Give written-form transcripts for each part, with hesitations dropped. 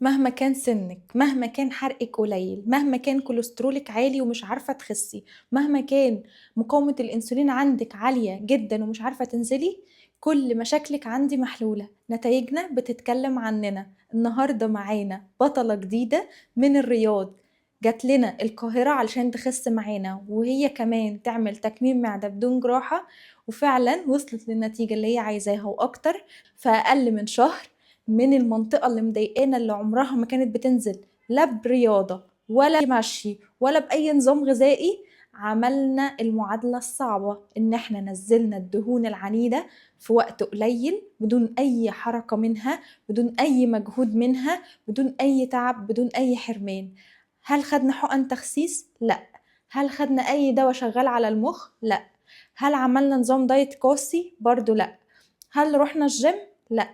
مهما كان سنك، مهما كان حرقك قليل، مهما كان كوليسترولك عالي ومش عارفة تخسي، مهما كان مقاومة الأنسولين عندك عالية جدا ومش عارفة تنزلي، كل مشاكلك عندي محلولة. نتائجنا بتتكلم عننا. النهاردة معانا بطلة جديدة من الرياض، جات لنا القاهرة علشان تخس معانا، وهي كمان تعمل تكميم معدة بدون جراحة، وفعلا وصلت للنتيجة اللي هي عايزاها وأكتر في أقل من شهر، من المنطقة اللي مضايقانا اللي عمرها ما كانت بتنزل لا برياضة ولا مشي ولا بأي نظام غذائي. عملنا المعادلة الصعبة إن احنا نزلنا الدهون العنيدة في وقت قليل، بدون أي حركة منها، بدون أي مجهود منها، بدون أي تعب، بدون أي حرمان. هل خدنا حقن تخسيس؟ لا. هل خدنا أي دواء شغال على المخ؟ لا. هل عملنا نظام دايت قاسي؟ برضو لا. هل رحنا الجيم؟ لا.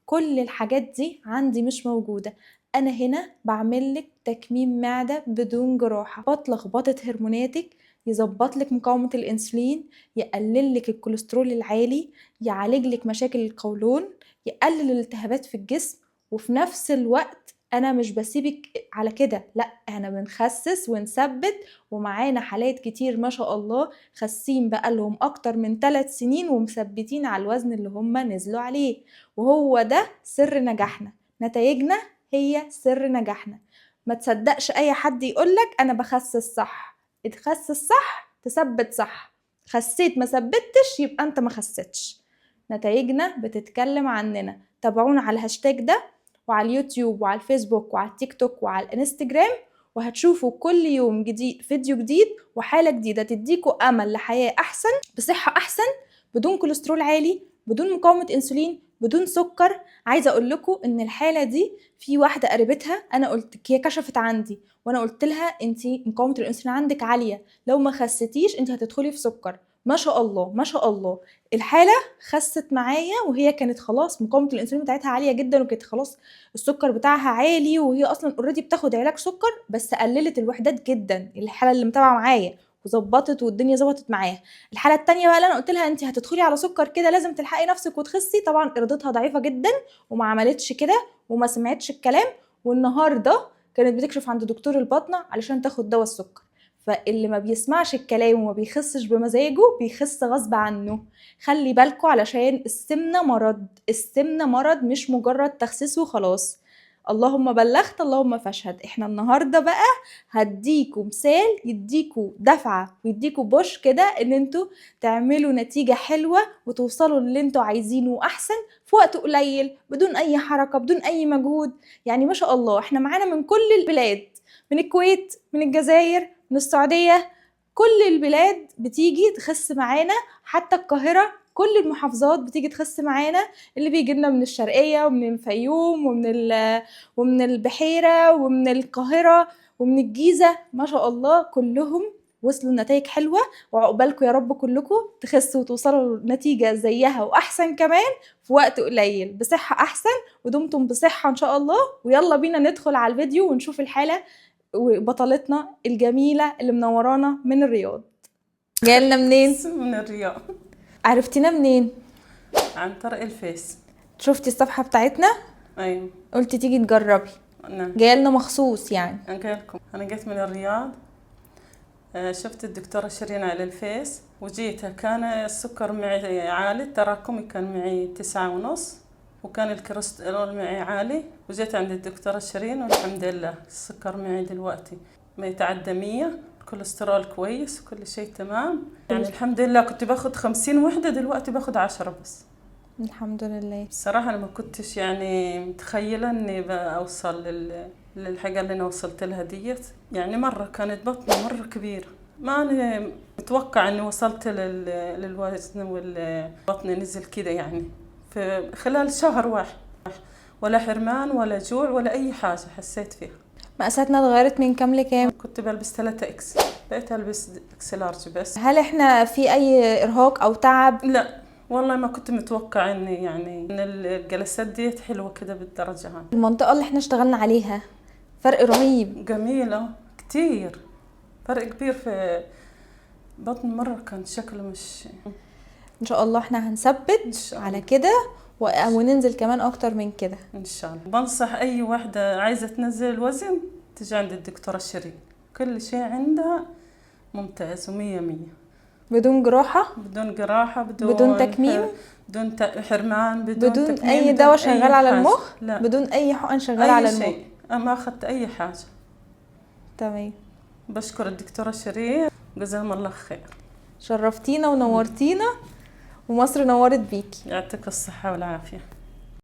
كل الحاجات دي عندي مش موجودة. أنا هنا بعملك تكميم معدة بدون جراحة، لخبطة هرموناتك، يظبطلك مقاومة الأنسولين، يقللك الكوليسترول العالي، يعالجلك مشاكل القولون، يقلل الالتهابات في الجسم. وفي نفس الوقت أنا مش بسيبك على كده، لأ، أنا بنخسس ونثبت. ومعانا حالات كتير ما شاء الله خاسين بقالهم أكتر من 3 سنين ومثبتين على الوزن اللي هم نزلوا عليه. وهو ده سر نجاحنا. نتائجنا هي سر نجاحنا. ما تصدقش اي حد يقولك انا بخسس صح. تخسس صح تثبت صح. خسيت ما ثبتش يبقى انت ما خسيتش. نتائجنا بتتكلم عننا. تابعونا على الهاشتاج ده، وعلى اليوتيوب وعلى الفيسبوك وعلى التيك توك وعلى الانستجرام، وهتشوفوا كل يوم جديد، فيديو جديد وحالة جديدة تديكوا امل لحياة احسن، بصحة احسن، بدون كوليسترول عالي، بدون مقاومة انسولين، بدون سكر. عايزه اقول لكم ان الحاله دي في واحده قريبتها، انا قلت هي كشفت عندي وانا قلت لها انت مقاومه الانسولين عندك عاليه، لو ما خستيش انت هتدخلي في سكر. ما شاء الله ما شاء الله، الحاله خست معايا وهي كانت خلاص مقاومه الانسولين بتاعتها عاليه جدا، وكانت خلاص السكر بتاعها عالي، وهي اصلا اوريدي بتاخد علاج سكر، بس قللت الوحدات جدا. الحاله اللي متابعه معايا وظبطت والدنيا ظبطت معاها. الحاله التانية بقى اللي انا قلت لها انت هتدخلي على سكر كده لازم تلحقي نفسك وتخسي، طبعا ارادتها ضعيفه جدا وما عملتش كده وما سمعتش الكلام. والنهارده كانت بتكشف عند دكتور الباطنه علشان تاخد دواء السكر. فاللي ما بيسمعش الكلام وما بيخسش بمزاجه بيخس غصب عنه. خلي بالكوا علشان السمنه مرض، السمنه مرض مش مجرد تخسيس وخلاص. اللهم بلغت اللهم فاشهد. احنا النهارده بقى هديكوا مثال يديكوا دفعه ويديكوا بوش كده ان انتوا تعملوا نتيجه حلوه وتوصلوا للي انتوا عايزينه احسن في وقت قليل، بدون اي حركه، بدون اي مجهود. يعني ما شاء الله احنا معانا من كل البلاد، من الكويت، من الجزائر، من السعوديه، كل البلاد بتيجي تخس معانا، حتى القاهره كل المحافظات بتيجي تخس معانا. اللي بيجي لنا من الشرقيه ومن الفيوم ومن البحيره ومن القاهره ومن الجيزه، ما شاء الله كلهم وصلوا لنتائج حلوه. وعقبالكم يا رب كلكم تخسوا وتوصلوا لنتيجه زيها واحسن كمان في وقت قليل بصحه احسن، ودمتم بصحه ان شاء الله. ويلا بينا ندخل على الفيديو ونشوف الحاله وبطلتنا الجميله اللي منورانا من الرياض. جايلنا منين؟ من الرياض. عرفتينا منين؟ عن طريق الفيس. شفتي الصفحه بتاعتنا؟ ايوه. قلتي تيجي تجربي. نعم. جايلنا مخصوص يعني. انا جايلكم، انا جيت من الرياض. شفت الدكتورة شيرين على الفيس وجيتها. كان السكر معي عالي، التراكمي كان معي 9.5، وكان الكوليسترول معي عالي. وجيت عند الدكتورة شيرين والحمد لله السكر معي دلوقتي ما يتعدى 100، الكوليسترول كويس وكل شيء تمام. يعني الحمد لله كنت باخد 50 وحدة، دلوقتي باخد 10 بس. الحمد لله. الصراحة أنا ما كنتش يعني متخيلة إني بأوصل للحاجة اللي أنا وصلت لها ديت. يعني مرة كانت بطني مرة كبيرة، ما أنا متوقع إني وصلت للوزن والبطن نزل كده يعني في خلال شهر واحد. ولا حرمان ولا جوع ولا أي حاجة حسيت فيها. مقاساتنا اتغيرت من كام لكام؟ كنت بلبس 3 إكس، بقيت ألبس إكس لارج بس. هل احنا في اي ارهاق او تعب؟ لا والله ما كنت متوقع إني يعني إن الجلسات ديت حلوة كده بالدرجة هاي. المنطقة اللي احنا اشتغلنا عليها فرق رهيب. جميلة كتير، فرق كبير في بطن. مرة كان شكله مش ان شاء الله احنا هنثبت على كده، وننزل كمان اكتر من كده. ان شاء الله. بنصح اي واحده عايزه تنزل الوزن تجي عند الدكتوره شيرين، كل شيء عندها ممتاز ومية مية، بدون جراحة، بدون جراحة، بدون تكميم، بدون حرمان، بدون تكميم، اي دواء شغال على المخ، لا. بدون اي حقن شغال على المخ، شيء. ما اخذت اي حاجه. تمام. بشكر الدكتوره شيرين، جزاهم الله خير. شرفتينا ونورتينا، ومصر نورت بيكي. يعطيك الصحه والعافيه.